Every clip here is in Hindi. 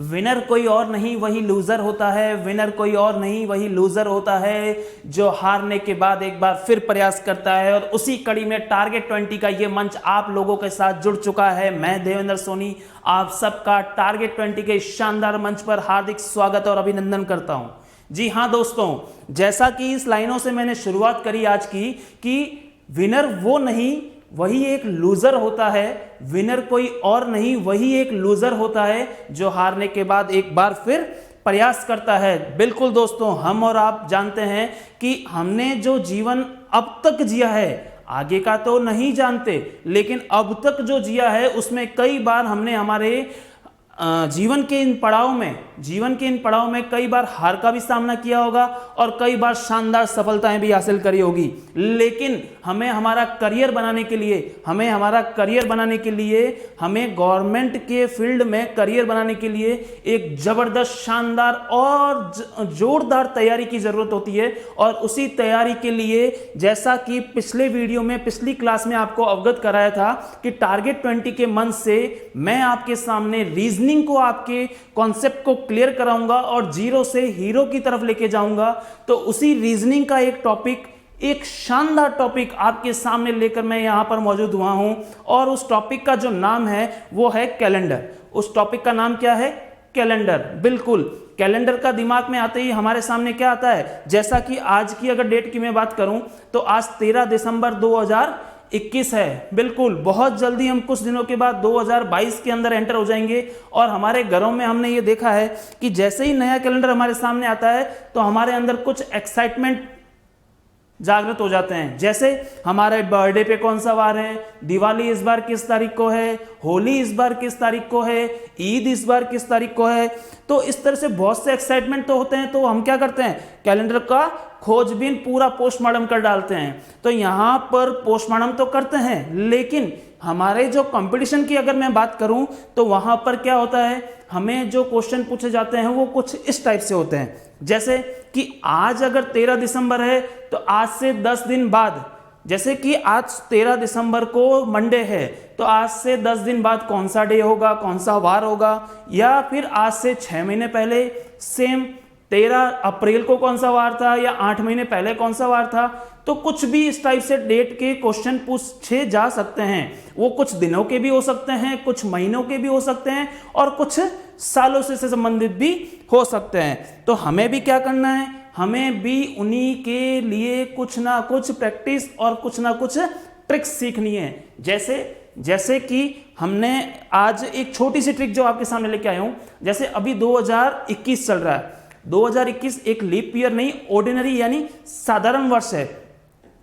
विनर कोई और नहीं वही लूजर होता है, विनर कोई और नहीं वही लूजर होता है जो हारने के बाद एक बार फिर प्रयास करता है। और उसी कड़ी में टारगेट 20 का ये मंच आप लोगों के साथ जुड़ चुका है। मैं देवेंद्र सोनी आप सबका टारगेट 20 के शानदार मंच पर हार्दिक स्वागत और अभिनंदन करता हूं। जी हां दोस्तों, जैसा कि इस लाइनों से मैंने शुरुआत करी आज की कि विनर वो नहीं वही एक लूजर होता है, विनर कोई और नहीं वही एक लूजर होता है जो हारने के बाद एक बार फिर प्रयास करता है। बिल्कुल दोस्तों, हम और आप जानते हैं कि हमने जो जीवन अब तक जिया है, आगे का तो नहीं जानते, लेकिन अब तक जो जिया है उसमें कई बार हमने हमारे जीवन के इन पड़ाव में कई बार हार का भी सामना किया होगा और कई बार शानदार सफलताएं भी हासिल करी होगी। लेकिन हमें हमारा करियर बनाने के लिए हमें गवर्नमेंट के फील्ड में करियर बनाने के लिए एक जबरदस्त शानदार और जोरदार तैयारी की जरूरत होती है। और उसी तैयारी के लिए जैसा कि पिछली क्लास में आपको अवगत कराया था कि टारगेट 20 के मंच से मैं आपके सामने रीजनिंग को, आपके कॉन्सेप्ट को क्लियर कराऊंगा और जीरो से हीरो की तरफ लेके जाऊंगा। तो उसी रीजनिंग का एक शानदार टॉपिक आपके सामने लेकर मैं यहां पर मौजूद हुआ हूं और उस टॉपिक का जो नाम है वो है कैलेंडर। उस टॉपिक का नाम क्या है? कैलेंडर। बिल्कुल, कैलेंडर का दिमाग में आते ही हमारे सामने क्या आता है? जैसा कि आज की अगर डेट की मैं बात करूं तो आज 13 दिसंबर 2021 है। बिल्कुल, बहुत जल्दी हम कुछ दिनों के बाद 2022 के अंदर एंटर हो जाएंगे। और हमारे घरों में हमने ये देखा है कि जैसे ही नया कैलेंडर हमारे सामने आता है तो हमारे अंदर कुछ एक्साइटमेंट जागृत हो जाते हैं। जैसे हमारे बर्थडे पे कौन सा वार है, दिवाली इस बार किस तारीख को है, होली इस बार किस तारीख को है, ईद इस बार किस तारीख को है। तो इस तरह से बहुत से एक्साइटमेंट तो होते हैं। तो हम क्या करते हैं? कैलेंडर का खोजबीन पूरा पोस्टमार्टम कर डालते हैं। तो यहाँ पर पोस्टमार्टम तो करते हैं, लेकिन हमारे जो कंपटीशन की अगर मैं बात करूं तो वहां पर क्या होता है, हमें जो क्वेश्चन पूछे जाते हैं वो कुछ इस टाइप से होते हैं। जैसे कि आज अगर 13 दिसंबर है तो आज से 10 दिन बाद, जैसे कि आज 13 दिसंबर को मंडे है तो आज से 10 दिन बाद कौन सा डे होगा, कौन सा वार होगा। या फिर आज से 6 महीने पहले सेम 13 अप्रैल को कौन सा वार था, या 8 महीने पहले कौन सा वार था। तो कुछ भी इस टाइप से डेट के क्वेश्चन पूछे जा सकते हैं। वो कुछ दिनों के भी हो सकते हैं, कुछ महीनों के भी हो सकते हैं और कुछ सालों से संबंधित भी हो सकते हैं। तो हमें भी क्या करना है? हमें भी उन्हीं के लिए कुछ ना कुछ प्रैक्टिस और कुछ ना कुछ ट्रिक्स सीखनी है। जैसे कि हमने आज एक छोटी सी ट्रिक जो आपके सामने लेके आया हूं। जैसे अभी 2021 चल रहा है। 2021 एक लीप ईयर नहीं, ऑर्डिनरी यानी साधारण वर्ष है।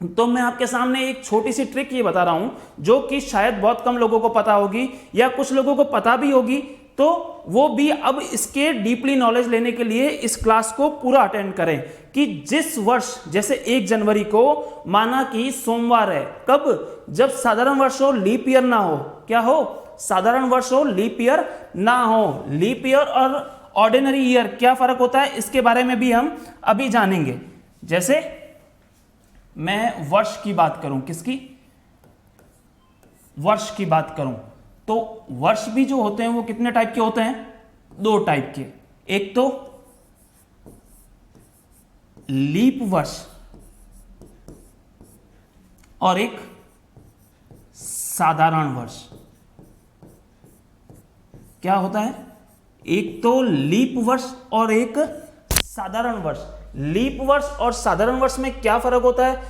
तो मैं आपके सामने एक छोटी सी ट्रिक ये बता रहा हूं जो कि शायद बहुत कम लोगों को पता होगी या कुछ लोगों को पता भी होगी। तो वो भी अब इसके डीपली नॉलेज लेने के लिए इस क्लास को पूरा अटेंड करें कि जिस वर्ष, जैसे 1 जनवरी को माना कि सोमवार है, कब? जब साधारण वर्ष हो, लीप ईयर ना हो। क्या हो? साधारण वर्ष हो, लीप ईयर ना हो। लीप ईयर और ऑर्डिनरी ईयर क्या फर्क होता है, इसके बारे में भी हम अभी जानेंगे। जैसे मैं वर्ष की बात करूं, किसकी? वर्ष की बात करूं तो वर्ष भी जो होते हैं वो कितने टाइप के होते हैं? 2 टाइप के। एक तो लीप वर्ष और एक साधारण वर्ष। क्या होता है? एक तो लीप वर्ष और एक साधारण वर्ष। लीप वर्ष और साधारण वर्ष में क्या फर्क होता है?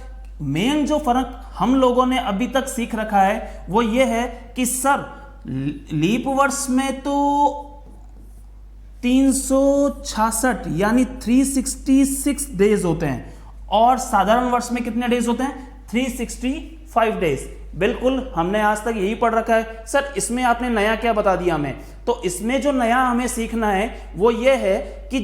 मेन जो फर्क हम लोगों ने अभी तक सीख रखा है वो ये है कि सर लीप वर्ष में तो 366 यानी 366 डेज होते हैं और साधारण वर्ष में कितने डेज होते हैं? 365 डेज। बिल्कुल, हमने आज तक यही पढ़ रखा है। सर इसमें आपने नया क्या बता दिया हमें? तो इसमें जो नया हमें सीखना है वो ये है कि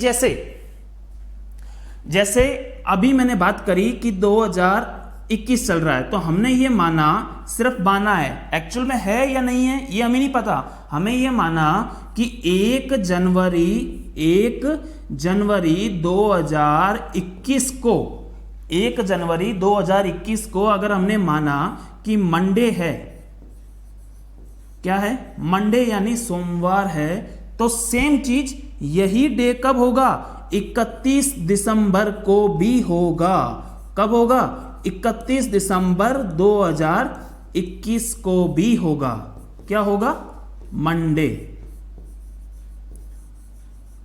जैसे अभी मैंने बात करी कि 2021 चल रहा है तो हमने ये माना, सिर्फ माना है, एक्चुअल में है या नहीं है ये हमें नहीं पता। हमें ये माना कि 1 जनवरी 2021 को 1 जनवरी 2021 को अगर हमने माना कि मंडे है, क्या है? मंडे यानी सोमवार है, तो तो सेम चीज यही डे कब होगा? 31 दिसंबर को भी होगा। कब होगा? 31 दिसंबर 2021 को भी होगा। क्या होगा? मंडे।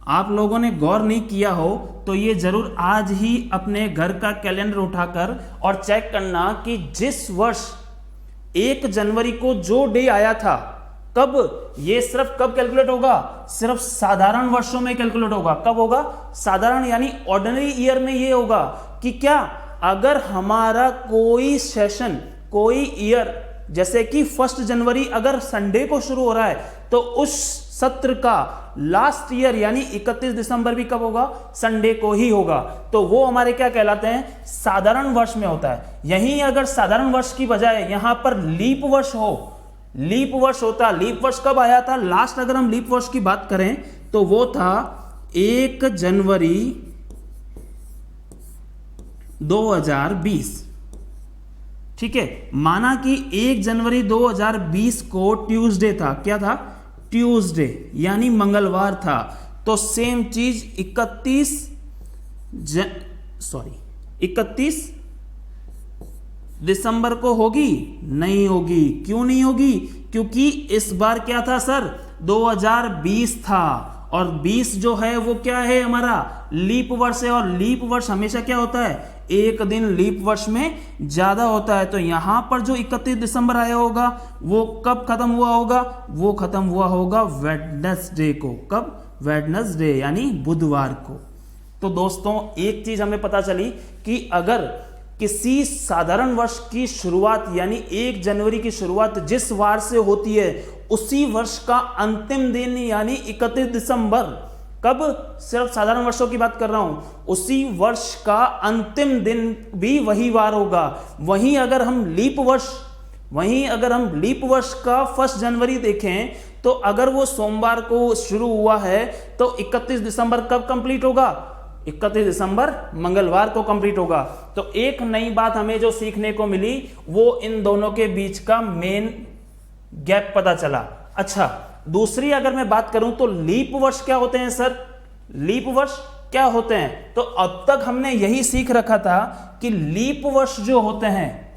आप लोगों ने गौर नहीं किया हो तो ये जरूर आज ही अपने घर का कैलेंडर उठाकर और चेक करना कि जिस वर्ष 1 जनवरी को जो डे आया था, कब ये सिर्फ कब कैलकुलेट होगा? सिर्फ साधारण वर्षों में कैलकुलेट होगा। कब होगा? साधारण यानी ऑर्डिनरी ईयर में ये होगा कि क्या अगर हमारा कोई सेशन, कोई ईयर, जैसे कि 1 जनवरी अगर संडे को शुरू हो रहा है तो उस सत्र का लास्ट ईयर यानी 31 दिसंबर भी कब होगा? संडे को ही होगा। तो वो हमारे क्या कहलाते हैं? साधारण वर्ष में होता है। यहीं अगर साधारण वर्ष की बजाय यहां पर लीप वर्ष हो, लीप वर्ष होता, लीप वर्ष कब आया था लास्ट? अगर हम लीप वर्ष की बात करें तो वो था 1 जनवरी 2020। ठीक है, माना कि 1 जनवरी 2020 को ट्यूसडे था। क्या था? ट्यूसडे यानी मंगलवार था। तो सेम चीज 31 दिसंबर को होगी? नहीं होगी। क्यों नहीं होगी? क्योंकि इस बार क्या था सर? 2020 था, और 20 जो है वो क्या है? हमारा लीप वर्ष है, और लीप वर्ष हमेशा क्या होता है? एक दिन लीप वर्ष में ज्यादा होता है। तो यहां पर जो 31 दिसंबर आया होगा वो कब खत्म हुआ होगा? वो खत्म हुआ होगा वेडनेसडे को। कब? वेडनेसडे यानी बुधवार को। तो दोस्तों एक चीज हमें पता चली कि अगर किसी साधारण वर्ष की शुरुआत यानी 1 जनवरी की शुरुआत जिस वार से होती है उसी वर्ष का अंतिम दिन यानी 31 दिसंबर, कब? सिर्फ साधारण वर्षों की बात कर रहा हूं, उसी वर्ष का अंतिम दिन भी वही वार होगा। वहीं अगर हम लीप वर्ष का 1 जनवरी देखें तो अगर वो सोमवार को शुरू हुआ है तो 31 दिसंबर कब कंप्लीट होगा? 31 दिसंबर मंगलवार को कंप्लीट होगा। तो एक नई बात हमें जो सीखने को मिली वो इन दोनों के बीच का मेन गैप पता चला। अच्छा, दूसरी अगर मैं बात करूं तो लीप वर्ष क्या होते हैं सर? लीप वर्ष क्या होते हैं? तो अब तक हमने यही सीख रखा था कि लीप वर्ष जो होते हैं,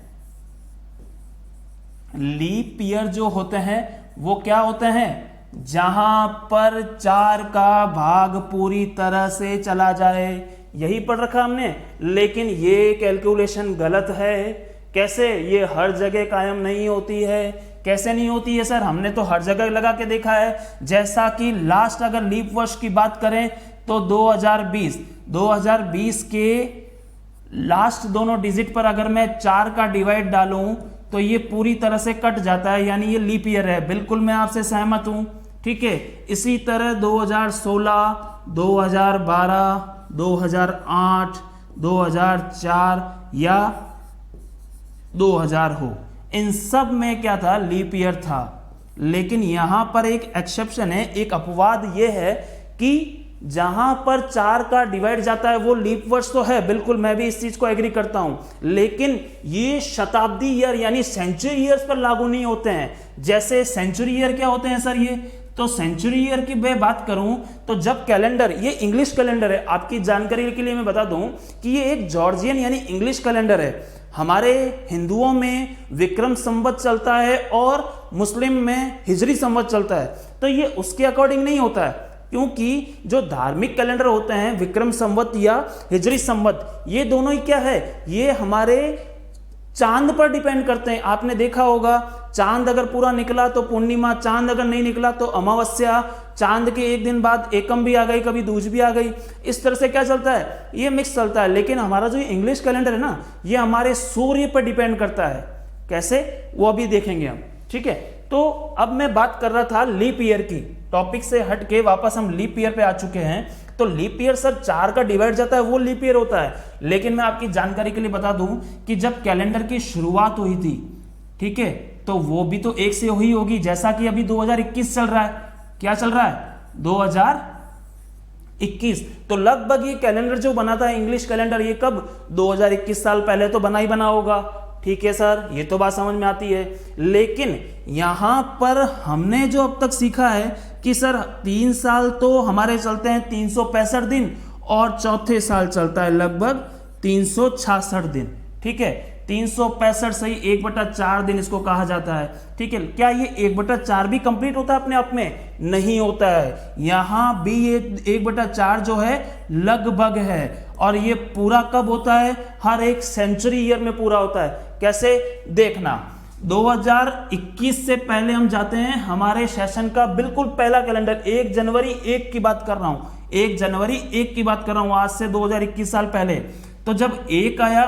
लीप ईयर जो होते हैं वो क्या होते हैं? जहां पर 4 का भाग पूरी तरह से चला जाए, यही पढ़ रखा हमने। लेकिन ये कैलकुलेशन गलत है। कैसे? ये हर जगह कायम नहीं होती है। कैसे नहीं होती है सर? हमने तो हर जगह लगा के देखा है। जैसा कि लास्ट अगर लीप वर्ष की बात करें तो 2020 के लास्ट दोनों डिजिट पर अगर मैं 4 का डिवाइड डालूं तो ये पूरी तरह से कट जाता है, यानी ये लीप ईयर है। बिल्कुल मैं आपसे सहमत हूं। ठीक है, इसी तरह 2016, 2012, 2008, 2004 या 2000 हो, इन सब में क्या था? लीप ईयर था। लेकिन यहां पर एक एक्सेप्शन है, एक अपवाद यह है कि जहां पर 4 का डिवाइड जाता है वो लीप वर्ष तो है, बिल्कुल मैं भी इस चीज को एग्री करता हूं, लेकिन ये शताब्दी ईयर यानी सेंचुरी ईयर्स पर लागू नहीं होते हैं। जैसे सेंचुरी ईयर क्या होते हैं सर? ये तो सेंचुरी ईयर की मैं बात करूं तो जब कैलेंडर, ये इंग्लिश कैलेंडर है, आपकी जानकारी के लिए मैं बता दूं कि ये एक जॉर्जियन यानी इंग्लिश कैलेंडर है। हमारे हिंदुओं में विक्रम संवत चलता है और मुस्लिम में हिजरी संवत चलता है। तो ये उसके अकॉर्डिंग नहीं होता है, क्योंकि जो धार्मिक कैलेंडर होते हैं विक्रम संवत या हिजरी संवत, ये दोनों ही क्या है? ये हमारे चांद पर डिपेंड करते हैं। आपने देखा होगा चांद अगर पूरा निकला तो पूर्णिमा, चांद अगर नहीं निकला तो अमावस्या, चांद के एक दिन बाद एकम भी आ गई, कभी दूज भी आ गई। इस तरह से क्या चलता है? ये मिक्स चलता है। लेकिन हमारा जो इंग्लिश कैलेंडर है ना, ये हमारे सूर्य पर डिपेंड करता है। कैसे? वो अभी देखेंगे हम। ठीक है, तो अब मैं बात कर रहा था लीप ईयर की। टॉपिक से हट के वापस हम लीप ईयर पे आ चुके हैं। तो लीप ईयर सर 4 का डिवाइड जाता है वो लीप ईयर होता है। लेकिन मैं आपकी जानकारी के लिए बता दूं कि जब कैलेंडर की शुरुआत हुई थी, ठीक है, तो वो भी तो 1 से हुई होगी। जैसा कि अभी 2021 चल रहा है। क्या चल रहा है? 2021। तो लगभग ये कैलेंडर जो बना था इंग्लिश कैलेंडर, ये कब? 2021 साल पहले तो बना ही बना होगा। ठीक है सर, ये तो बात समझ में आती है। लेकिन यहां पर हमने जो अब तक सीखा है कि सर 3 साल तो हमारे चलते हैं 365 दिन और चौथे साल चलता है लगभग 366 दिन। ठीक है, 365 सही 1/4 दिन इसको कहा जाता है। ठीक है, क्या ये 1/4 भी कंप्लीट होता है अपने आप में? नहीं होता है। यहां भी ये 1/4 जो है लगभग है, और ये पूरा कब होता है? हर एक सेंचुरी ईयर में पूरा होता है। कैसे? देखना, 2021 से पहले हम जाते हैं हमारे सेशन का बिल्कुल पहला कैलेंडर, 1 जनवरी 1 की बात कर रहा हूं, 1 जनवरी 1 की बात कर रहा हूं, आज से 2021 साल पहले। तो जब 1 आया,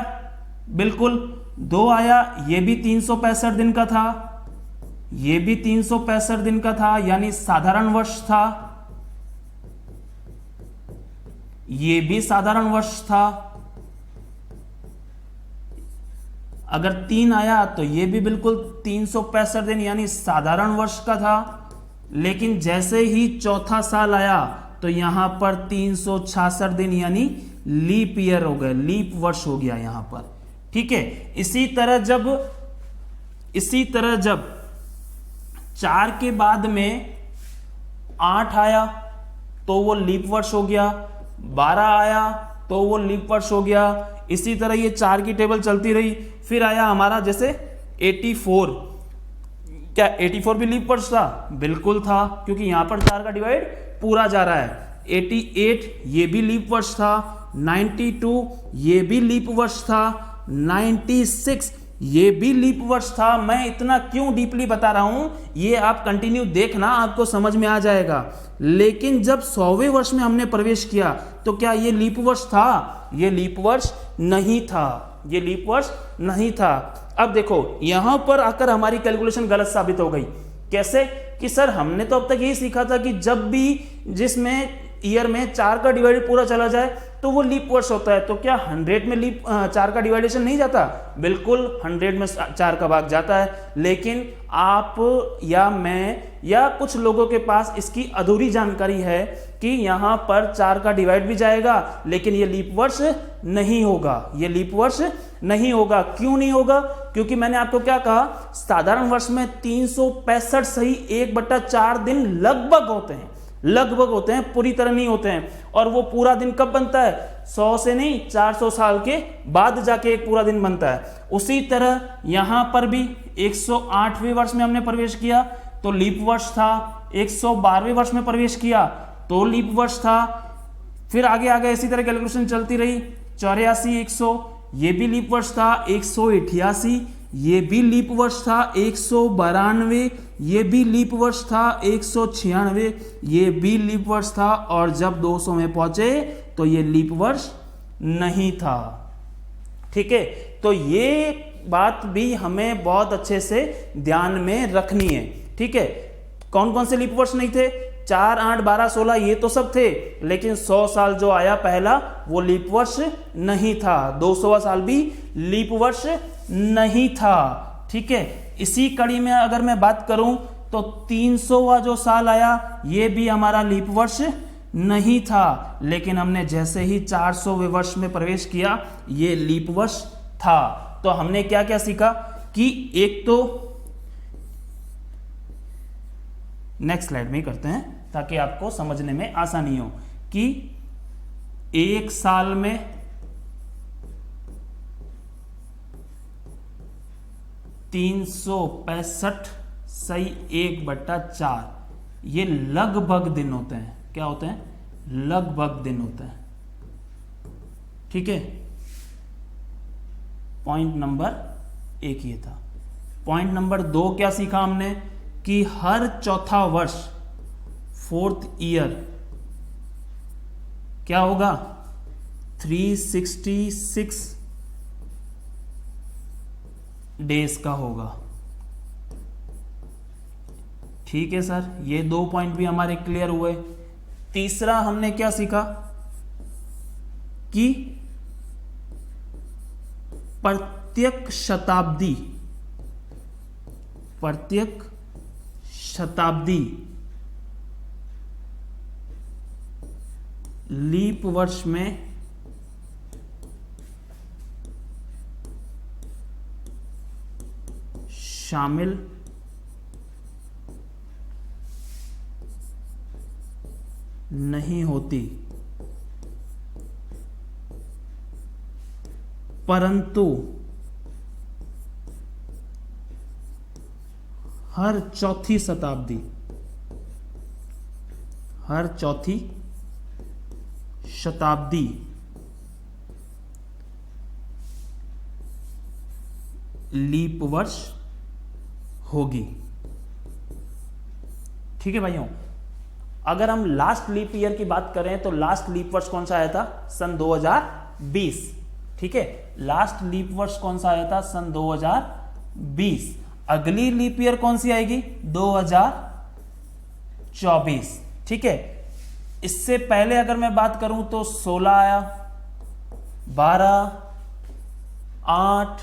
बिल्कुल 2 आया, ये भी 365 दिन का था, ये भी 365 दिन का था, यानी साधारण वर्ष था, ये भी साधारण वर्ष था। अगर 3 आया तो ये भी बिल्कुल 365 दिन यानी साधारण वर्ष का था। लेकिन जैसे ही चौथा साल आया तो यहां पर 366 दिन यानी लीप ईयर हो गए, लीप वर्ष हो गया यहां पर। ठीक है, इसी तरह जब 4 के बाद में 8 आया तो वो लीप वर्ष हो गया, 12 आया तो वो लीप वर्ष हो गया। इसी तरह ये 4 की टेबल चलती रही। फिर आया हमारा जैसे 84, क्या 84 भी लीप वर्ष था? बिल्कुल था, क्योंकि यहां पर 4 का डिवाइड पूरा जा रहा है। 88 ये भी लीप वर्ष था, 92 ये भी लीप वर्ष था, 96 ये भी लीप वर्ष था। मैं इतना क्यों डीपली बता रहा हूं, ये आप कंटिन्यू देखना, आपको समझ में आ जाएगा। लेकिन जब 100वें वर्ष में हमने प्रवेश किया तो क्या ये लीप वर्ष था? ये लीप वर्ष नहीं था, ये लीप वर्ष नहीं था। अब देखो, यहां पर आकर हमारी कैलकुलेशन गलत साबित हो गई। कैसे? कि सर हमने तो अब तक यही सीखा था कि जब भी जिसमें ईयर में 4 का डिवाइड पूरा चला जाए तो वो लीप वर्ष होता है। तो क्या 100 में 4 का डिवाइडेशन नहीं जाता? बिल्कुल 100 में 4 का भाग जाता है। लेकिन आप या मैं या कुछ लोगों के पास इसकी अधूरी जानकारी है कि यहां पर 4 का डिवाइड भी जाएगा, लेकिन ये लीप वर्ष नहीं होगा, ये लीप वर्ष नहीं होगा। क्यों नहीं होगा? क्योंकि मैंने आपको क्या कहा, साधारण वर्ष में 365 सही 1/4 दिन लगभग होते हैं, लगभग होते हैं, पूरी तरह नहीं होते हैं। और वो पूरा दिन कब बनता है? 100 से नहीं, 400 साल के बाद जाके एक पूरा दिन बनता है। उसी तरह यहां पर भी 108वें वर्ष में हमने प्रवेश किया तो लीप वर्ष था, 112वें वर्ष में प्रवेश किया तो लीप वर्ष था। फिर आगे आगे इसी तरह कैलकुलेशन चलती रही। 84, 100 ये भी लीप वर्ष था, 188 ये भी लीप वर्ष था, 192 ये भी लीप वर्ष था, 196 ये भी लीप वर्ष था, और जब 200 में पहुंचे तो ये लीप वर्ष नहीं था। ठीक है, तो ये बात भी हमें बहुत अच्छे से ध्यान में रखनी है। ठीक है, कौन कौन से लीप वर्ष नहीं थे? 4, 8, 12, 16 ये तो सब थे, लेकिन 100 साल जो आया पहला वो लीप वर्ष नहीं था, 200वां साल भी लीप वर्ष नहीं था। ठीक है, इसी कड़ी में अगर मैं बात करूं तो 300वां जो साल आया ये भी हमारा लीप वर्ष नहीं था, लेकिन हमने जैसे ही 400वें वर्ष में प्रवेश किया ये लीप वर्ष था। तो हमने क्या क्या सीखा कि एक तो नेक्स्ट स्लाइड में ही करते हैं ताकि आपको समझने में आसानी हो कि एक साल में 365 सही 1/4 ये लगभग दिन होते हैं। क्या होते हैं? लगभग दिन होते हैं। ठीक है, पॉइंट नंबर 1 ये था। पॉइंट नंबर 2 क्या सीखा हमने कि हर चौथा वर्ष, 4th ईयर क्या होगा? 366 डेज का होगा। ठीक है सर, ये 2 पॉइंट भी हमारे क्लियर हुए। तीसरा हमने क्या सीखा कि प्रत्येक शताब्दी लीप वर्ष में शामिल नहीं होती, परंतु हर चौथी शताब्दी लीप वर्ष होगी। ठीक है भाइयों, अगर हम लास्ट लीप ईयर की बात करें तो लास्ट लीप वर्ष कौन सा आया था? सन 2020। ठीक है, लास्ट लीप वर्ष कौन सा आया था? सन 2020। अगली लीप ईयर कौन सी आएगी? 2024। ठीक है, इससे पहले अगर मैं बात करूं तो 16 आया, 12, 8,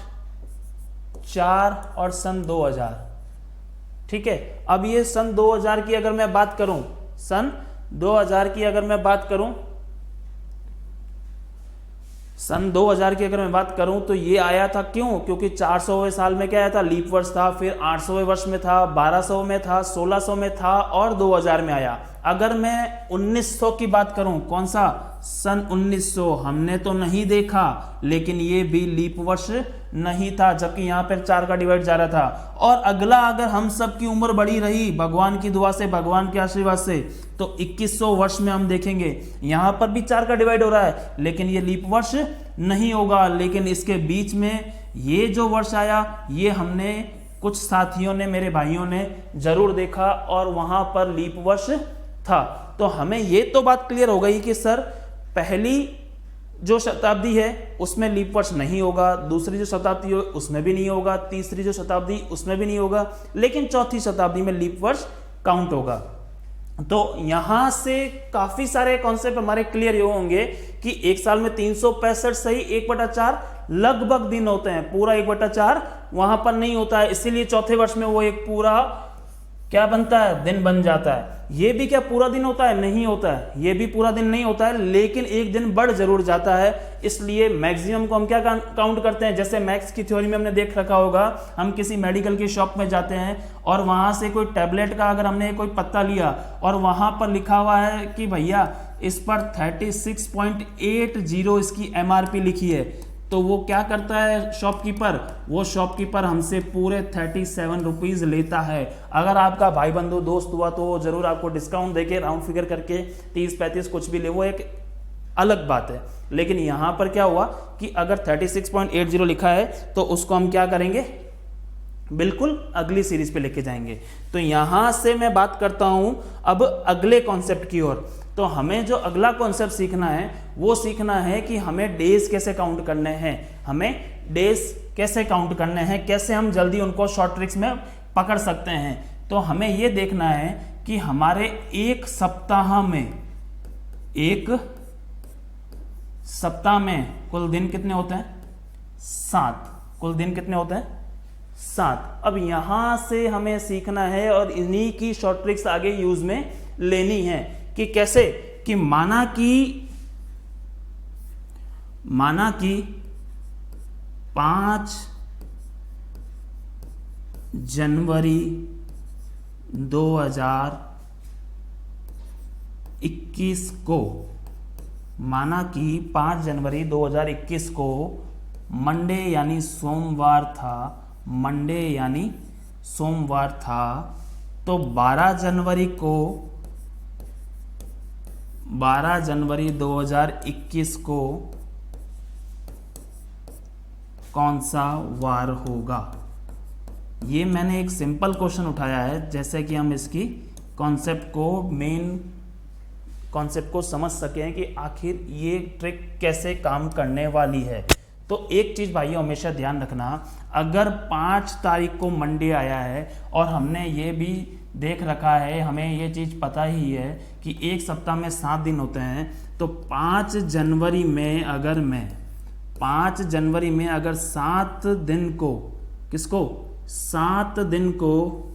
4 और सन 2000। ठीक है, अब ये सन 2000 की अगर मैं बात करूं, सन 2000 की अगर मैं बात करूं, सन 2000 की अगर मैं बात करूं तो ये आया था क्यों? क्योंकि 400वें साल में क्या आया था? लीप वर्ष था, फिर 800वें वर्ष में था, 1200 में था, 1600 में था और 2000 में आया। अगर मैं 1900 की बात करूं, कौन सा? सन 1900 हमने तो नहीं देखा, लेकिन ये भी लीप वर्ष नहीं था, जबकि यहां पर 4 का डिवाइड जा रहा था। और अगला, अगर हम सब की उम्र बढ़ी रही भगवान की दुआ से, भगवान के आशीर्वाद से, तो 2100 वर्ष में हम देखेंगे यहां पर भी 4 का डिवाइड हो रहा है, लेकिन ये लीप वर्ष नहीं होगा। लेकिन इसके बीच में ये जो वर्ष आया, ये हमने कुछ साथियों ने, मेरे भाइयों ने जरूर देखा और वहां पर लीप वर्ष था। तो हमें ये तो बात क्लियर हो गई कि सर पहली जो शताब्दी है उसमें लीप वर्ष नहीं होगा, दूसरी जो शताब्दी है उसमें भी नहीं होगा, तीसरी जो शताब्दी उसमें भी नहीं होगा, लेकिन चौथी शताब्दी में लीप वर्ष काउंट होगा। तो यहां से काफी सारे कॉन्सेप्ट हमारे क्लियर होंगे कि एक साल में 365 सही 1/4 लगभग दिन होते हैं, पूरा 1/4 वहां पर नहीं होता है, इसीलिए चौथे वर्ष में वो एक पूरा क्या बनता है? दिन बन जाता है। ये भी क्या पूरा दिन होता है? नहीं होता है, ये भी पूरा दिन नहीं होता है, लेकिन एक दिन बढ़ जरूर जाता है। इसलिए मैक्सिमम को हम क्या काउंट करते हैं? जैसे मैथ्स की थ्योरी में हमने देख रखा होगा, हम किसी मेडिकल की शॉप में जाते हैं और वहां से कोई टैबलेट का अगर हमने कोई पत्ता लिया और वहां पर लिखा हुआ है कि भैया इस पर 36.80 इसकी MRP लिखी है, तो वो क्या करता है शॉपकीपर? वो शॉपकीपर हमसे पूरे 37 रुपीज़ लेता है। अगर आपका भाई बंधु दोस्त हुआ तो वो जरूर आपको डिस्काउंट देके राउंड फिगर करके 30-35 कुछ भी ले, वो एक अलग बात है। लेकिन यहाँ पर क्या हुआ कि अगर 36.80 लिखा है तो उसको हम क्या करेंगे? बिल्कुल अगली सीरीज पे लेके जाएंगे। तो यहां से मैं बात करता हूं अब अगले कॉन्सेप्ट की ओर। तो हमें जो अगला कॉन्सेप्ट सीखना है वो सीखना है कि हमें डेज कैसे काउंट करने हैं, हमें डेज कैसे काउंट करने हैं, कैसे हम जल्दी उनको शॉर्ट ट्रिक्स में पकड़ सकते हैं। तो हमें ये देखना है कि हमारे एक सप्ताह में कुल दिन कितने होते हैं? 7। कुल दिन कितने होते हैं? 7। अब यहां से हमें सीखना है और इन्हीं की शॉर्ट ट्रिक्स आगे यूज में लेनी है कि कैसे, कि माना कि 5 जनवरी 2021 को, माना कि 5 जनवरी 2021 को मंडे यानी सोमवार था, तो 12 जनवरी 2021 को कौन सा वार होगा? ये मैंने एक सिंपल क्वेश्चन उठाया है, जैसे कि हम इसकी मेन कॉन्सेप्ट को समझ सकें कि आखिर ये ट्रिक कैसे काम करने वाली है। तो एक चीज़ भाइयों हमेशा ध्यान रखना, अगर 5 तारीख को मंडे आया है और हमने ये भी देख रखा है, हमें ये चीज़ पता ही है कि एक सप्ताह में 7 दिन होते हैं, तो 5 जनवरी में अगर 7 दिन को, किसको? 7 दिन को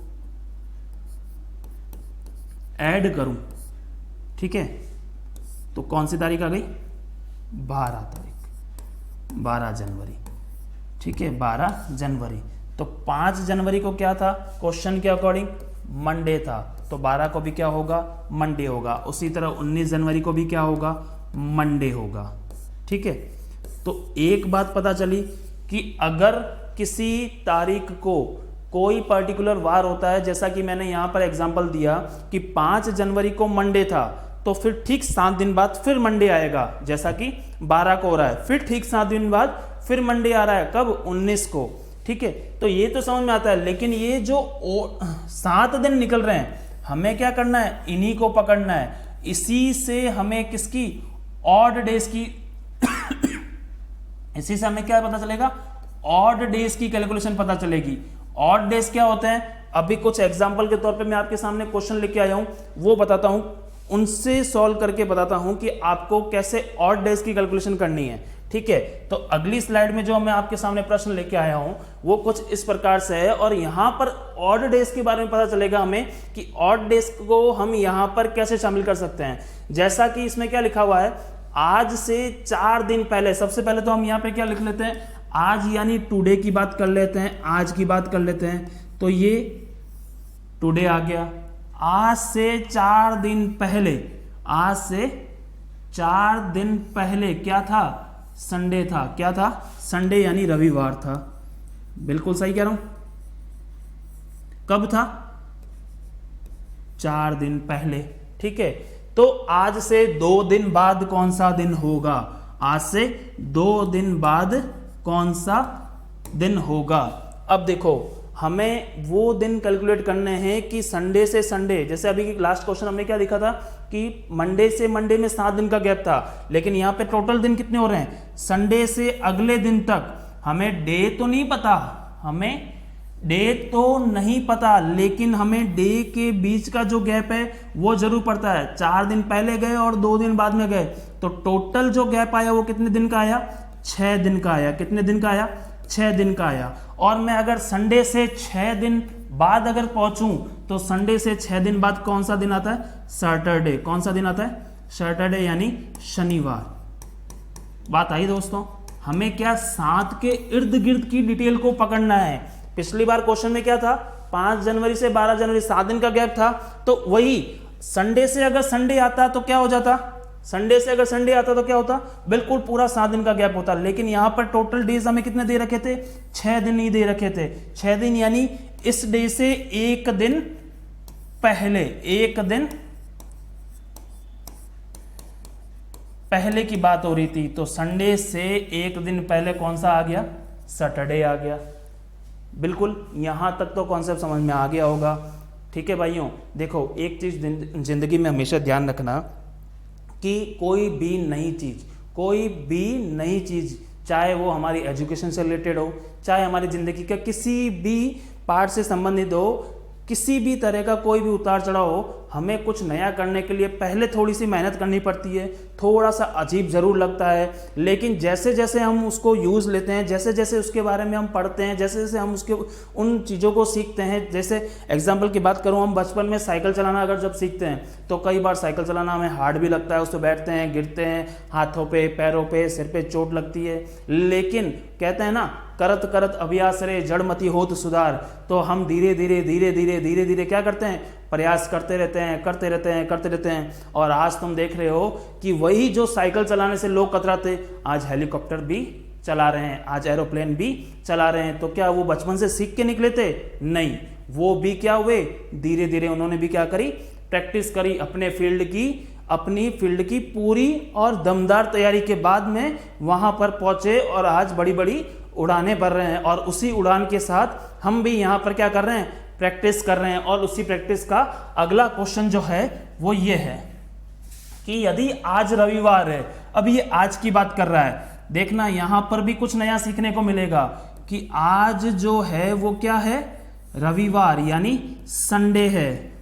ऐड करूं, ठीक है, तो कौन सी तारीख आ गई? 12 जनवरी, ठीक है, 12 जनवरी। तो 5 जनवरी को क्या था क्वेश्चन के अकॉर्डिंग, मंडे था, तो 12 को भी क्या होगा, मंडे होगा। उसी तरह 19 जनवरी को भी क्या होगा, मंडे होगा। ठीक है, तो एक बात पता चली कि अगर किसी तारीख को कोई पर्टिकुलर वार होता है, जैसा कि मैंने यहां पर एग्जांपल दिया कि 5 जनवरी को मंडे था, तो फिर ठीक 7 दिन बाद फिर मंडे आएगा, जैसा कि 12 को हो रहा है, फिर ठीक 7 दिन बाद फिर मंडे आ रहा है, कब, 19 को। ठीक है, तो ये तो समझ में आता है, लेकिन ये जो 7 दिन निकल रहे हैं, हमें क्या करना है, इन्हीं को पकड़ना है। इसी से हमें किसकी, ऑड डेज की इसी से हमें क्या पता चलेगा, ऑड डेज की कैलकुलेशन पता चलेगी। ऑड डेज क्या होते हैं, अभी कुछ एग्जांपल के तौर पे मैं आपके सामने क्वेश्चन लेके आया हूं, वो बताता हूं, उनसे सॉल्व करके बताता हूं कि आपको कैसे ऑड डेज की कैलकुलेशन करनी है। ठीक है, तो अगली स्लाइड में जो मैं आपके सामने प्रश्न लेके आया हूं वो कुछ इस प्रकार से है, और यहां पर ऑड डेज के बारे में पता चलेगा हमें कि ऑड डेज को हम यहां पर कैसे शामिल कर सकते हैं। जैसा कि इसमें क्या लिखा हुआ है, आज से 4 दिन पहले, सबसे पहले तो हम यहां पे क्या लिख लेते हैं, आज यानी टुडे की बात कर लेते हैं, आज की बात कर लेते हैं, तो ये टुडे आ गया। आज से 4 दिन पहले, आज से 4 दिन पहले क्या था, संडे था, क्या था, संडे यानी रविवार था। बिल्कुल सही कह रहा हूं, कब था, 4 दिन पहले। ठीक है, तो आज से 2 दिन बाद कौन सा दिन होगा, आज से 2 दिन बाद कौन सा दिन होगा। अब देखो हमें वो दिन कैलकुलेट करने हैं कि संडे से संडे, जैसे अभी लास्ट क्वेश्चन हमने क्या लिखा था कि मंडे से मंडे में 7 दिन का गैप था, लेकिन यहाँ पे टोटल दिन कितने हो रहे हैं, संडे से अगले दिन तक। हमें डे तो नहीं पता, हमें डे तो नहीं पता, लेकिन हमें डे के बीच का जो गैप है वो जरूर पड़ता है। 4 दिन पहले गए और 2 दिन बाद में गए, तो टोटल जो गैप आया वो कितने दिन का आया, 6 दिन का आया। कितने दिन का आया, 6 दिन का आया। और मैं अगर संडे से 6 दिन बाद अगर पहुंचूं, तो संडे से 6 दिन बाद कौन सा दिन आता है, सैटरडे। कौन सा दिन आता है, सैटरडे यानी शनिवार। बात आई दोस्तों, हमें क्या 7 के इर्द गिर्द की डिटेल को पकड़ना है। पिछली बार क्वेश्चन में क्या था, 5 जनवरी से 12 जनवरी 7 दिन का गैप था, तो वही संडे से अगर संडे आता तो क्या हो जाता, संडे से अगर संडे आता तो क्या होता, बिल्कुल पूरा 7 दिन का गैप होता। लेकिन यहां पर टोटल डेज हमें कितने दे रखे थे, 6 दिन ही दे रखे थे। 6 दिन यानी इस डे से 1 दिन पहले, 1 दिन पहले की बात हो रही थी, तो संडे से 1 दिन पहले कौन सा आ गया, सैटरडे आ गया। बिल्कुल यहां तक तो कॉन्सेप्ट समझ में आ गया होगा। ठीक है भाइयों, देखो एक चीज जिंदगी में हमेशा ध्यान रखना कि कोई भी नई चीज, चाहे वो हमारी एजुकेशन से रिलेटेड हो, चाहे हमारी ज़िंदगी का किसी भी पार्ट से संबंधित हो, किसी भी तरह का कोई भी उतार चढ़ाव हो, हमें कुछ नया करने के लिए पहले थोड़ी सी मेहनत करनी पड़ती है, थोड़ा सा अजीब ज़रूर लगता है, लेकिन जैसे जैसे हम उसको यूज़ लेते हैं, जैसे जैसे उसके बारे में हम पढ़ते हैं, जैसे जैसे हम उसके उन चीज़ों को सीखते हैं, जैसे एग्जाम्पल की बात करूँ, हम बचपन में साइकिल चलाना अगर जब सीखते हैं तो कई बार साइकिल चलाना हमें हार्ड भी लगता है, उस पर बैठते हैं, गिरते हैं, हाथों पे, पैरों पे, सिर पे चोट लगती है, लेकिन कहते हैं ना, करत करत अभ्यास रे जड़मती होत सुधार। तो हम धीरे धीरे क्या करते हैं, प्रयास करते रहते हैं। और आज तुम देख रहे हो कि वही जो साइकिल चलाने से लोग कतराते, आज हेलीकॉप्टर भी चला रहे हैं, आज एरोप्लेन भी चला रहे हैं। तो क्या वो बचपन से सीख के निकले थे? नहीं, वो भी क्या हुए, धीरे धीरे उन्होंने भी क्या करी, प्रैक्टिस करी, अपनी फील्ड की पूरी और दमदार तैयारी के बाद में वहां पर पहुंचे और आज बड़ी बड़ी उड़ानें भर रहे हैं। और उसी उड़ान के साथ हम भी यहाँ पर क्या कर रहे हैं, प्रैक्टिस कर रहे हैं। और उसी प्रैक्टिस का अगला क्वेश्चन जो है वो ये है कि यदि आज रविवार है, अब ये आज की बात कर रहा है, देखना यहां पर भी कुछ नया सीखने को मिलेगा कि आज जो है वो क्या है, रविवार यानी संडे है।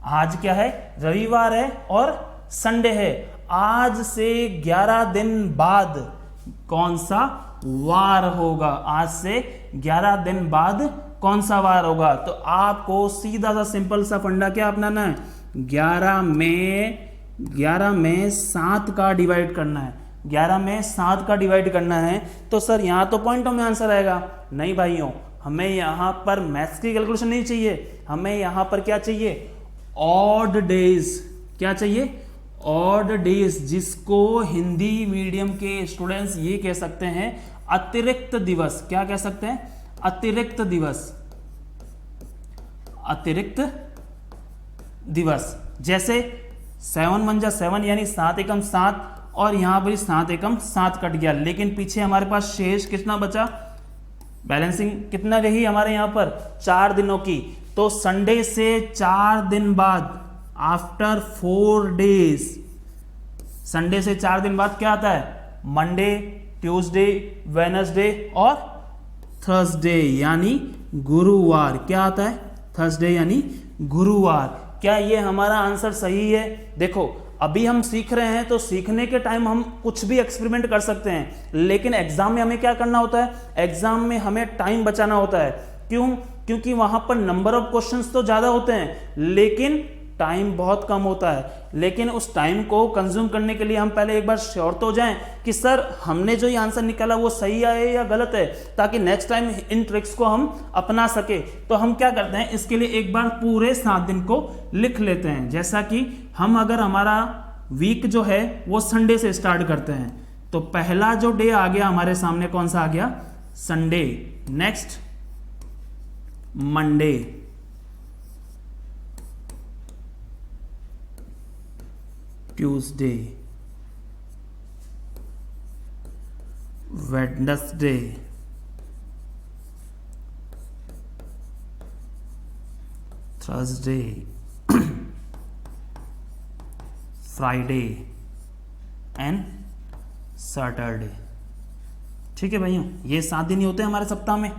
आज क्या है, रविवार है और संडे है। आज से 11 दिन बाद कौन सा वार होगा, आज से 11 दिन बाद कौन सा वार होगा? तो आपको सीधा सा सिंपल सा फंडा क्या अपनाना है, 11 में 7 का डिवाइड करना है। 11 में 7 का डिवाइड करना है, तो सर यहाँ तो पॉइंटों में आंसर आएगा। नहीं भाइयों, हमें यहाँ पर मैथ्स की कैलकुलेशन नहीं चाहिए, हमें यहाँ पर क्या चाहिए, ऑड डेज। क्या चाहिए, ऑड डेज, जिसको हिंदी मीडियम के स्टूडेंट्स ये कह सकते हैं अतिरिक्त दिवस। क्या कह सकते हैं, अतिरिक्त दिवस, अतिरिक्त दिवस। जैसे 7 × 7 यानी 7 एकम 7, और यहां पर 7 एकम 7 कट गया, लेकिन पीछे हमारे पास शेष कितना बचा, बैलेंसिंग कितना रही हमारे यहां पर 4 दिनों की। तो संडे से 4 दिन बाद, आफ्टर 4 डेज, संडे से 4 दिन बाद क्या आता है, मंडे, ट्यूसडे, वेडनेसडे और थर्सडे यानी गुरुवार। क्या आता है, थर्सडे यानी गुरुवार। क्या ये हमारा आंसर सही है? देखो अभी हम सीख रहे हैं, तो सीखने के टाइम हम कुछ भी एक्सपेरिमेंट कर सकते हैं, लेकिन एग्जाम में हमें क्या करना होता है, एग्जाम में हमें टाइम बचाना होता है। क्यों? क्योंकि वहां पर नंबर ऑफ क्वेश्चंस तो ज्यादा होते हैं, लेकिन टाइम बहुत कम होता है। लेकिन उस टाइम को कंज्यूम करने के लिए हम पहले एक बार श्योर तो हो जाएं कि सर हमने जो ये आंसर निकाला वो सही आए या गलत है, ताकि नेक्स्ट टाइम इन ट्रिक्स को हम अपना सके। तो हम क्या करते हैं, इसके लिए एक बार पूरे 7 दिन को लिख लेते हैं। जैसा कि हम अगर हमारा वीक जो है वो संडे से स्टार्ट करते हैं, तो पहला जो डे आ गया हमारे सामने, कौन सा आ गया, Sunday. Next Monday, Tuesday, Wednesday, Thursday, Friday and Saturday. ठीक है भाइयों, ये 7 दिन ही होते हैं हमारे सप्ताह में।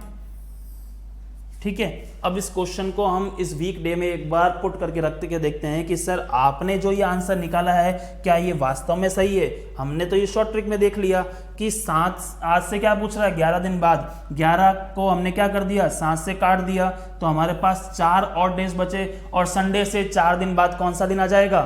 ठीक है, अब इस क्वेश्चन को हम इस वीक डे में एक बार पुट करके रखते के देखते हैं कि सर आपने जो ये आंसर निकाला है क्या ये वास्तव में सही है। हमने तो ये शॉर्ट ट्रिक में देख लिया कि 7, आज से क्या पूछ रहा है, 11 दिन बाद, 11 को हमने क्या कर दिया, 7 से काट दिया, तो हमारे पास 4 और डेज बचे, और संडे से 4 दिन बाद कौन सा दिन आ जाएगा,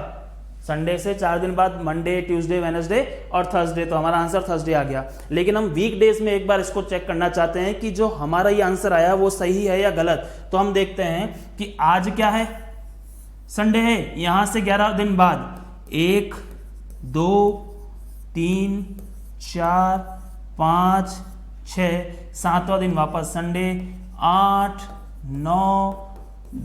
संडे से 4 दिन बाद मंडे, ट्यूसडे, वेडनेसडे और थर्सडे। तो हमारा आंसर थर्सडे आ गया। लेकिन हम वीक डेज में एक बार इसको चेक करना चाहते हैं कि जो हमारा ये आंसर आया वो सही है या गलत। तो हम देखते हैं कि आज क्या है, संडे है, यहां से 11 दिन बाद 1, 2, 3, 4, 5, 6, 7वां दिन वापस संडे, 8, 9,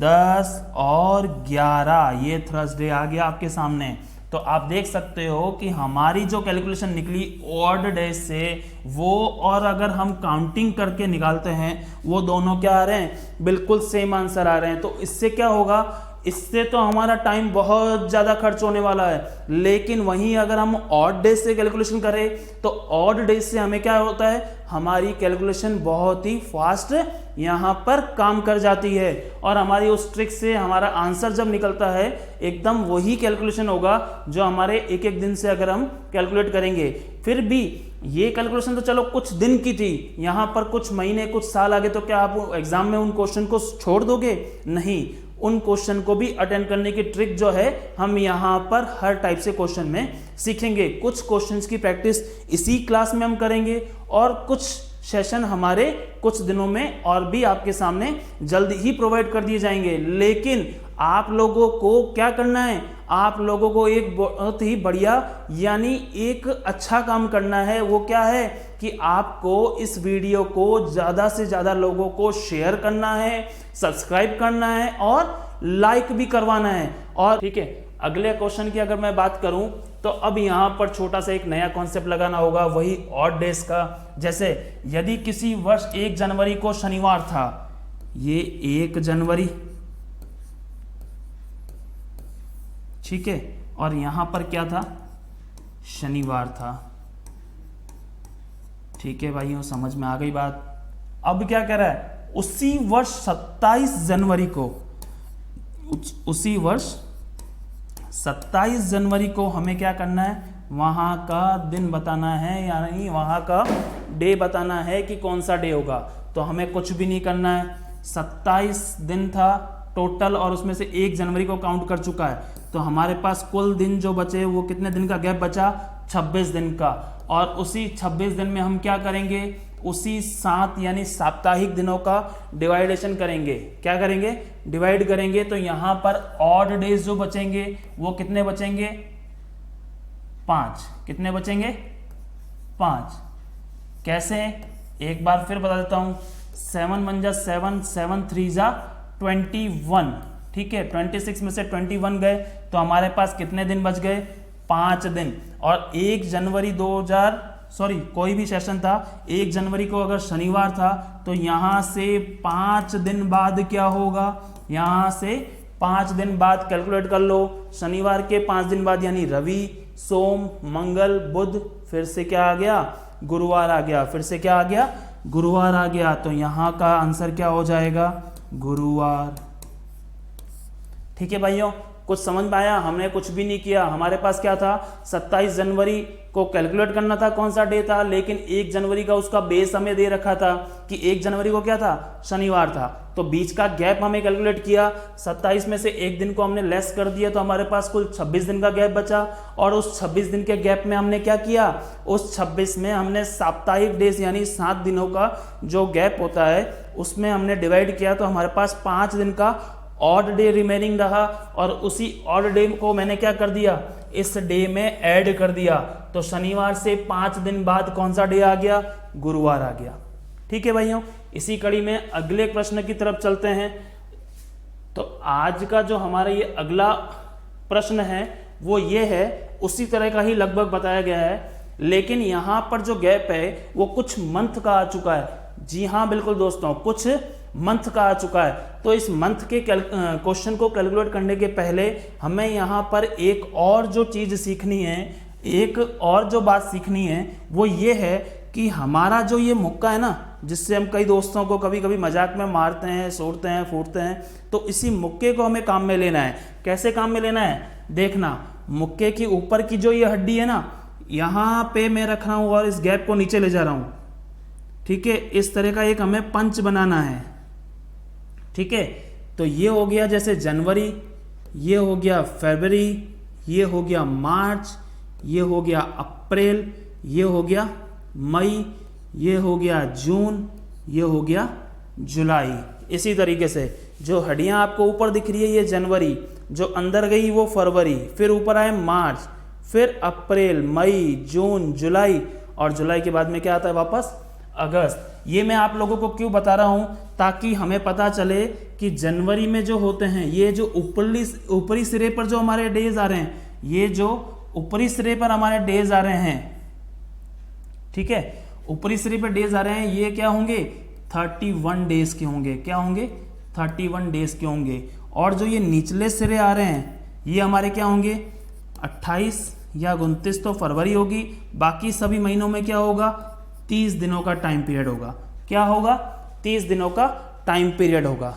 10 और 11, ये थर्सडे आ गया आपके सामने। तो आप देख सकते हो कि हमारी जो कैलकुलेशन निकली ऑड डेज से, वो और अगर हम काउंटिंग करके निकालते हैं, वो दोनों क्या आ रहे हैं, बिल्कुल सेम आंसर आ रहे हैं। तो इससे क्या होगा, इससे तो हमारा टाइम बहुत ज़्यादा खर्च होने वाला है। लेकिन वहीं अगर हम ऑड डेज से कैलकुलेशन करें, तो ऑड डेज से हमें क्या होता है, हमारी कैलकुलेशन बहुत ही फास्ट यहाँ पर काम कर जाती है, और हमारी उस ट्रिक से हमारा आंसर जब निकलता है एकदम वही कैलकुलेशन होगा जो हमारे एक एक दिन से अगर हम कैलकुलेट करेंगे। फिर भी ये कैलकुलेशन तो चलो कुछ दिन की थी, यहाँ पर कुछ महीने, कुछ साल आगे, तो क्या आप एग्जाम में उन क्वेश्चन को छोड़ दोगे? नहीं, उन क्वेश्चन को भी अटेंड करने की ट्रिक जो है हम यहाँ पर हर टाइप से क्वेश्चन में सीखेंगे। कुछ क्वेश्चंस की प्रैक्टिस इसी क्लास में हम करेंगे, और कुछ सेशन हमारे कुछ दिनों में और भी आपके सामने जल्दी ही प्रोवाइड कर दिए जाएंगे। लेकिन आप लोगों को क्या करना है, आप लोगों को एक बहुत ही बढ़िया यानी एक अच्छा काम करना है। वो क्या है कि आपको इस वीडियो को ज़्यादा से ज़्यादा लोगों को शेयर करना है, सब्सक्राइब करना है और लाइक भी करवाना है। और ठीक है, अगले क्वेश्चन की अगर मैं बात करूं, तो अब यहां पर छोटा सा एक नया कॉन्सेप्ट लगाना होगा, वही ऑड डेज का। जैसे यदि किसी वर्ष 1 जनवरी को शनिवार था, ये 1 जनवरी, ठीक है, और यहां पर क्या था, शनिवार था। ठीक है भाइयों, समझ में आ गई बात। अब क्या कह रहा है, उसी वर्ष 27 जनवरी को, उसी वर्ष 27 जनवरी को हमें क्या करना है, वहां का दिन बताना है, यानी वहां का डे बताना है कि कौन सा डे होगा। तो हमें कुछ भी नहीं करना है, 27 दिन था टोटल, और उसमें से 1 जनवरी को काउंट कर चुका है। तो हमारे पास कुल दिन जो बचे वो कितने दिन का गैप बचा, 26 दिन का, और उसी 26 दिन में हम क्या करेंगे, उसी 7 यानी साप्ताहिक दिनों का डिवाइडेशन करेंगे। क्या करेंगे, डिवाइड करेंगे। तो यहां पर ऑड डेज जो बचेंगे वो कितने बचेंगे, 5। कितने बचेंगे, 5। कैसे, एक बार फिर बता देता हूं, 7 1 जा 7, 7 3 जा 21, ठीक है, 26 में से 21 गए तो हमारे पास कितने दिन बच गए, 5 दिन। और 1 जनवरी 2000 कोई भी सेशन था, 1 जनवरी को अगर शनिवार था तो यहां से 5 दिन बाद क्या होगा, यहां से 5 दिन बाद कैलकुलेट कर लो। शनिवार के 5 दिन बाद यानी रवि, सोम, मंगल, बुध, फिर से क्या आ गया, गुरुवार आ गया, फिर से क्या आ गया, गुरुवार आ गया। तो यहां का आंसर क्या हो जाएगा, गुरुवार। ठीक है भाइयों, कुछ समझ में आया, हमने कुछ भी नहीं किया। हमारे पास क्या था, 27 जनवरी को कैलकुलेट करना था कौन सा डे था, लेकिन 1 जनवरी का उसका बेस हमें दे रखा था कि 1 जनवरी को क्या था, शनिवार था। तो बीच का गैप हमें कैलकुलेट किया, 27 में से 1 दिन को हमने लेस कर दिया तो हमारे पास कुल 26 दिन का गैप बचा। और उस 26 दिन के गैप में हमने क्या किया, उस 26 में हमने साप्ताहिक डेज यानी 7 दिनों का जो गैप होता है उसमें हमने डिवाइड किया, तो हमारे पास 5 दिन का ऑड डे रिमेनिंग रहा। और उसी ऑड डे को मैंने क्या कर दिया, इस डे में ऐड कर दिया। तो शनिवार से 5 दिन बाद कौन सा डे आ गया, गुरुवार आ गया। ठीक है भाइयों, इसी कड़ी में अगले प्रश्न की तरफ चलते हैं। तो आज का जो हमारा ये अगला प्रश्न है वो ये है, उसी तरह का ही लगभग बताया गया है, लेकिन यहां पर जो गैप है वो कुछ मंथ का आ चुका है। जी हाँ बिल्कुल दोस्तों, कुछ मंथ का आ चुका है। तो इस मंथ के क्वेश्चन को कैलकुलेट करने के पहले हमें यहाँ पर एक और जो चीज़ सीखनी है, एक और जो बात सीखनी है वो ये है कि हमारा जो ये मुक्का है ना, जिससे हम कई दोस्तों को कभी कभी मजाक में मारते हैं, सोड़ते हैं, फूटते हैं, तो इसी मुक्के को हमें काम में लेना है। कैसे काम में लेना है, देखना, मुक्के की ऊपर की जो ये हड्डी है ना, यहाँ पे मैं रख रहा हूँ और इस गैप को नीचे ले जा रहा हूँ। ठीक है, इस तरह का एक हमें पंच बनाना है। ठीक है, तो ये हो गया जैसे जनवरी, ये हो गया फरवरी, ये हो गया मार्च, ये हो गया अप्रैल, ये हो गया मई, ये हो गया जून, ये हो गया जुलाई। इसी तरीके से जो हड्डियां आपको ऊपर दिख रही है ये जनवरी, जो अंदर गई वो फरवरी, फिर ऊपर आए मार्च, फिर अप्रैल, मई, जून, जुलाई, और जुलाई के बाद में क्या आता है वापस, अगस्त। ये मैं आप लोगों को क्यों बता रहा हूं, ताकि हमें पता चले कि जनवरी में जो होते हैं, ये जो ऊपरी सिरे पर जो हमारे डेज आ रहे हैं, ये जो ऊपरी सिरे पर हमारे डेज आ रहे हैं, ठीक है, ऊपरी सिरे पर डेज आ रहे हैं, ये क्या होंगे, 31 डेज के होंगे। क्या होंगे, 31 डेज के होंगे। और जो ये निचले सिरे आ रहे हैं ये हमारे क्या होंगे, 28 या 29 तो फरवरी होगी, बाकी सभी महीनों में क्या होगा, 30 दिनों का टाइम पीरियड होगा। क्या होगा, 30 दिनों का टाइम पीरियड होगा।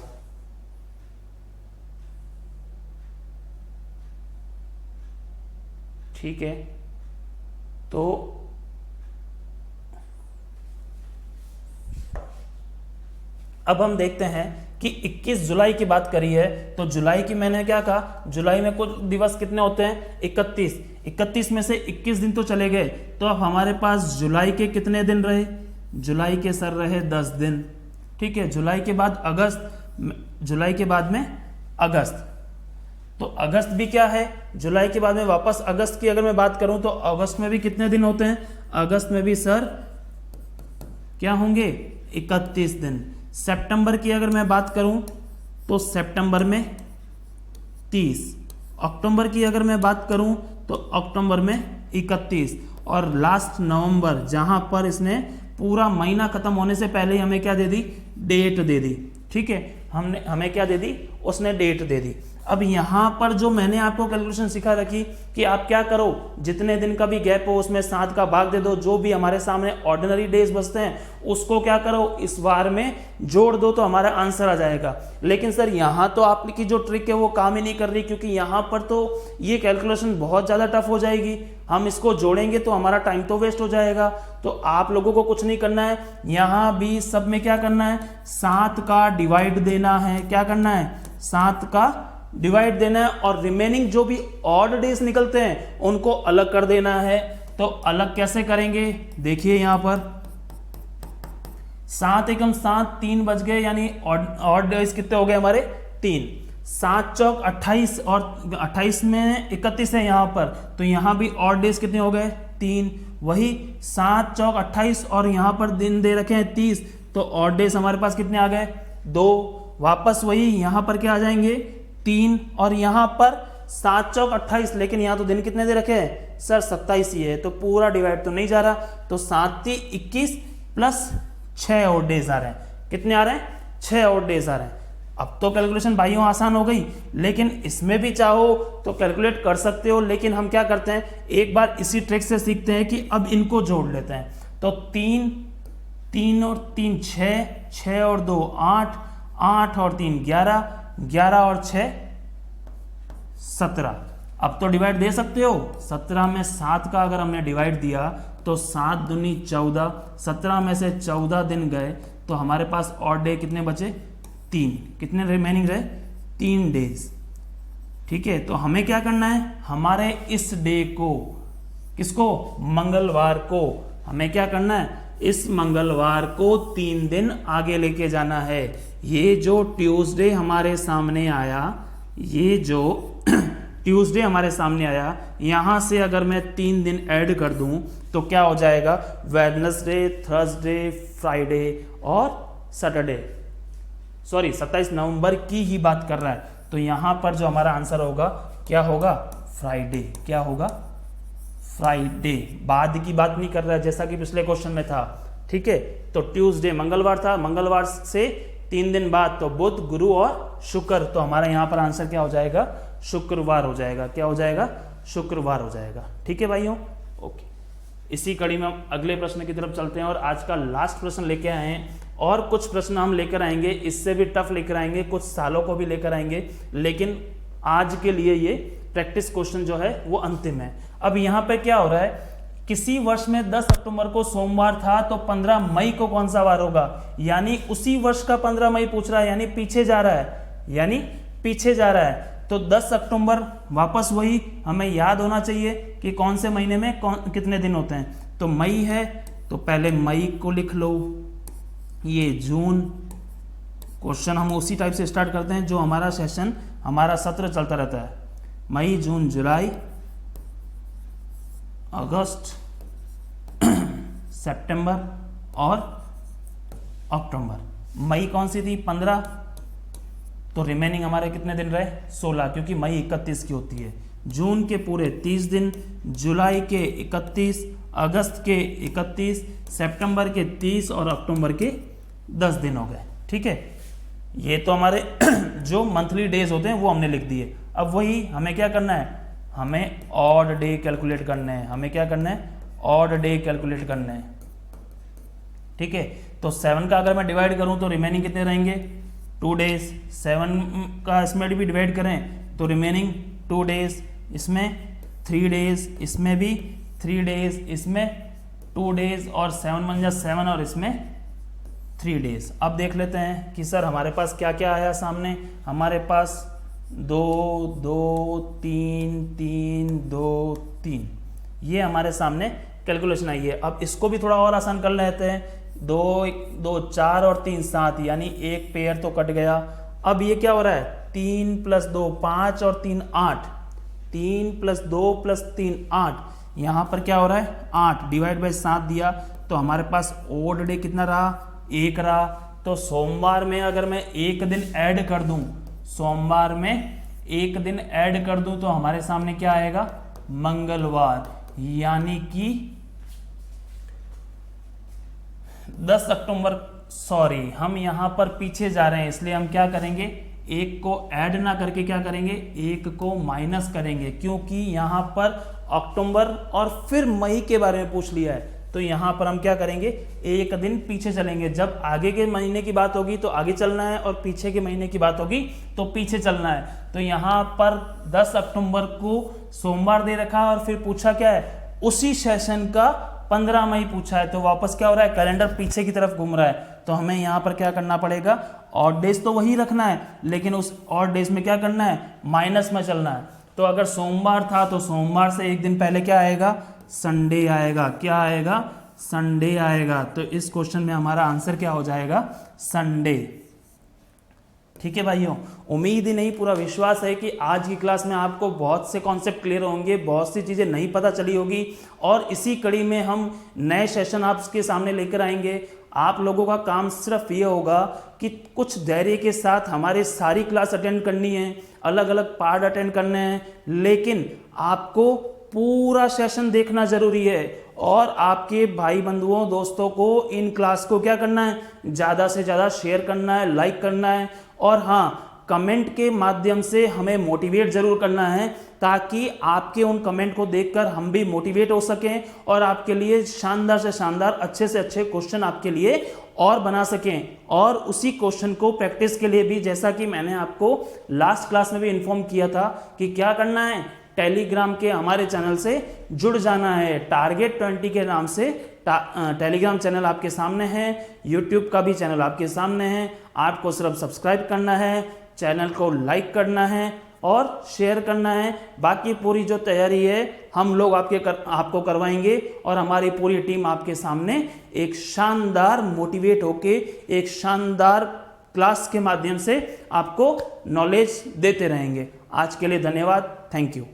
ठीक है, तो अब हम देखते हैं कि 21 जुलाई की बात करी है, तो जुलाई की मैंने क्या कहा, जुलाई में कुछ दिवस कितने होते हैं, 31 में से 21 दिन तो चले गए, तो अब हमारे पास जुलाई के कितने दिन रहे, जुलाई के सर रहे 10 दिन। ठीक है, जुलाई के बाद अगस्त, जुलाई के बाद में अगस्त, तो अगस्त भी क्या है, जुलाई के बाद में वापस अगस्त की अगर मैं बात करूं तो अगस्त में भी कितने दिन होते हैं, अगस्त में भी सर क्या होंगे, 31 दिन। सितंबर की अगर मैं बात करूं तो सितंबर में 30, अक्टूबर की अगर मैं बात करूं तो अक्टूबर में 31, और लास्ट नवंबर, जहां पर इसने पूरा महीना खत्म होने से पहले ही हमें क्या दे दी, डेट दे दी। ठीक है, हमें क्या दे दी, उसने डेट दे दी। अब यहाँ पर जो मैंने आपको कैलकुलेशन सिखा रखी कि आप क्या करो, जितने दिन का भी गैप हो उसमें 7 का भाग दे दो, जो भी हमारे सामने ऑर्डिनरी डेज बचते हैं उसको क्या करो, इस बार में जोड़ दो, तो हमारा आंसर आ जाएगा। लेकिन सर यहाँ तो आपकी जो ट्रिक है वो काम ही नहीं कर रही, क्योंकि यहाँ पर तो ये कैलकुलेशन बहुत ज़्यादा टफ हो जाएगी, हम इसको जोड़ेंगे तो हमारा टाइम तो वेस्ट हो जाएगा। तो आप लोगों को कुछ नहीं करना है, यहाँ भी सब में क्या करना है, 7 का डिवाइड देना है। क्या करना है, 7 का डिवाइड देना है, और रिमेनिंग जो भी ऑड डेज निकलते हैं उनको अलग कर देना है। तो अलग कैसे करेंगे, देखिए यहां पर 7 एकम 7, 3 बज गए, यानी ऑड डेज कितने हो गए हमारे 3, 7 चौक 28 और 28 में 31 है यहाँ पर, तो यहाँ भी ऑड डेज कितने हो गए 3, वही 7 चौक 28 और यहाँ पर दिन दे रखे हैं 30, तो ऑड डेज हमारे पास कितने आ गए 2, वापस वही यहाँ पर क्या आ जाएंगे 3 और यहाँ पर 7 चौक 28, लेकिन यहाँ तो दिन कितने दे रखे हैं सर 27 ही है, तो पूरा डिवाइड तो नहीं जा रहा, तो 7 21 प्लस 6 ऑड डेज आ रहे हैं, कितने आ रहे हैं 6 ऑड डेज आ रहे हैं। अब तो कैलकुलेशन भाइयों आसान हो गई, लेकिन इसमें भी चाहो तो कैलकुलेट कर सकते हो, लेकिन हम क्या करते हैं एक बार इसी ट्रिक से सीखते हैं कि अब इनको जोड़ लेते हैं, तो 3 3 और 3 6, 6 और 2 8, 8 और 3 11, 11 और 6 17। अब तो डिवाइड दे सकते हो, 17 में 7 का अगर हमने डिवाइड दिया तो 7 दूनी 14, 17 में से 14 दिन गए तो हमारे पास ऑड डे कितने बचे 3, कितने रिमेनिंग रहे 3 डेज। ठीक है, तो हमें क्या करना है, हमारे इस डे को, किसको मंगलवार को, हमें क्या करना है इस मंगलवार को 3 दिन आगे लेके जाना है। ये जो ट्यूसडे हमारे सामने आया, ये जो ट्यूसडे हमारे सामने आया, यहां से अगर मैं 3 दिन ऐड कर दूं तो क्या हो जाएगा वेडनेसडे, थर्सडे, फ्राइडे और सैटरडे। सॉरी 27 नवंबर की ही बात कर रहा है, तो यहां पर जो हमारा आंसर होगा क्या होगा फ्राइडे, क्या होगा फ्राइडे, बाद की बात नहीं कर रहा है जैसा कि पिछले क्वेश्चन में था। ठीक है, तो ट्यूसडे मंगलवार था, मंगलवार से 3 दिन बाद तो बुध, गुरु और शुक्र, तो हमारा यहां पर आंसर क्या हो जाएगा शुक्रवार हो जाएगा, क्या हो जाएगा शुक्रवार हो जाएगा। ठीक है भाइयों, ओके। इसी कड़ी में हम अगले प्रश्न की तरफ चलते हैं और आज का लास्ट प्रश्न लेके आए हैं, और कुछ प्रश्न हम लेकर आएंगे इससे भी टफ लेकर आएंगे, कुछ सालों को भी लेकर आएंगे, लेकिन आज के लिए ये प्रैक्टिस क्वेश्चन जो है वो अंतिम है। अब यहाँ पे क्या हो रहा है, किसी वर्ष में 10 अक्टूबर को सोमवार था तो 15 मई को कौन सा वार होगा, यानी उसी वर्ष का 15 मई पूछ रहा है, यानी पीछे जा रहा है, यानी पीछे जा रहा है। तो 10 अक्टूबर वापस वही हमें याद होना चाहिए कि कौन से महीने में कितने दिन होते हैं, तो मई है तो पहले मई को लिख लो, ये जून, क्वेश्चन हम उसी टाइप से स्टार्ट करते हैं जो हमारा सेशन, हमारा सत्र चलता रहता है, मई, जून, जुलाई, अगस्त, सितंबर और अक्टूबर। मई कौन सी थी 15, तो रिमेनिंग हमारे कितने दिन रहे 16, क्योंकि मई 31 की होती है, जून के पूरे 30 दिन, जुलाई के 31, अगस्त के 31, सितंबर के 30 और अक्टूबर के 10 दिन हो गए। ठीक है, ये तो हमारे जो मंथली डेज होते हैं वो हमने लिख दिए। अब वही हमें क्या करना है, हमें ऑड डे कैलकुलेट करने हैं, हमें क्या करना है ऑड डे कैलकुलेट करने हैं। ठीक है, तो 7 का अगर मैं डिवाइड करूं तो रिमेनिंग कितने रहेंगे 2 डेज, 7 का इसमें भी डिवाइड करें तो रिमेनिंग 2 डेज, इसमें 3 डेज, इसमें भी 3 डेज, इसमें 2 डेज और 7 बन जा 7 और इसमें 3 डेज। अब देख लेते हैं कि सर हमारे पास क्या क्या आया सामने, हमारे पास 2 2 3 3 2 3, ये हमारे सामने कैलकुलेशन आई है। अब इसको भी थोड़ा और आसान कर लेते हैं, 2 2 4 और 3 7, यानी एक पेयर तो कट गया। अब ये क्या हो रहा है 3 + 2 5 और 3 8, 3 + 2 + 3 8, यहाँ पर क्या हो रहा है 8 डिवाइड बाई 7 दिया, तो हमारे पास ओड डे कितना रहा 1 रहा। तो सोमवार में अगर मैं एक दिन ऐड कर दूं, सोमवार में एक दिन ऐड कर दूं तो हमारे सामने क्या आएगा मंगलवार, यानी कि 10 अक्टूबर, सॉरी हम यहां पर पीछे जा रहे हैं इसलिए हम क्या करेंगे, एक को ऐड ना करके क्या करेंगे एक को माइनस करेंगे, क्योंकि यहां पर अक्टूबर और फिर मई के बारे में पूछ लिया है, तो यहां पर हम क्या करेंगे एक दिन पीछे चलेंगे। जब आगे के महीने की बात होगी तो आगे चलना है और पीछे के महीने की बात होगी तो पीछे चलना है। तो यहां पर 10 अक्टूबर को सोमवार दे रखा है और फिर पूछा क्या है उसी सेशन का 15 मई पूछा है, तो वापस क्या हो रहा है कैलेंडर पीछे की तरफ घूम रहा है। तो हमें यहाँ पर क्या करना पड़ेगा, ऑड डेज तो वही रखना है लेकिन उस ऑड डेज में क्या करना है माइनस में चलना है। तो अगर सोमवार था तो सोमवार से एक दिन पहले क्या आएगा संडे आएगा। क्या आएगा? संडे आएगा। तो इस क्वेश्चन में हमारा आंसर क्या हो जाएगा? संडे। ठीक है भाइयों, उम्मीद ही नहीं पूरा विश्वास है कि आज की क्लास में आपको बहुत से कॉन्सेप्ट क्लियर होंगे, बहुत सी चीज़ें नहीं पता चली होगी, और इसी कड़ी में हम नए सेशन आपके सामने लेकर आएंगे। आप लोगों का काम सिर्फ ये होगा कि कुछ धैर्य के साथ हमारे सारी क्लास अटेंड करनी है, अलग अलग पार्ट अटेंड करने हैं, लेकिन आपको पूरा सेशन देखना जरूरी है और आपके भाई बंधुओं दोस्तों को इन क्लास को क्या करना है? ज़्यादा से ज़्यादा शेयर करना है, लाइक करना है, और हाँ, कमेंट के माध्यम से हमें मोटिवेट जरूर करना है, ताकि आपके उन कमेंट को देखकर हम भी मोटिवेट हो सकें और आपके लिए शानदार से शानदार, अच्छे से अच्छे क्वेश्चन आपके लिए और बना सकें। और उसी क्वेश्चन को प्रैक्टिस के लिए भी, जैसा कि मैंने आपको लास्ट क्लास में भी इन्फॉर्म किया था कि क्या करना है, टेलीग्राम के हमारे चैनल से जुड़ जाना है। टारगेट 20 के नाम से टेलीग्राम चैनल आपके सामने है, यूट्यूब का भी चैनल आपके सामने है। आपको सिर्फ सब्सक्राइब करना है, चैनल को लाइक करना है और शेयर करना है। बाकी पूरी जो तैयारी है हम लोग आपको करवाएंगे, और हमारी पूरी टीम आपके सामने एक शानदार मोटिवेट होके एक शानदार क्लास के माध्यम से आपको नॉलेज देते रहेंगे। आज के लिए धन्यवाद। Thank you.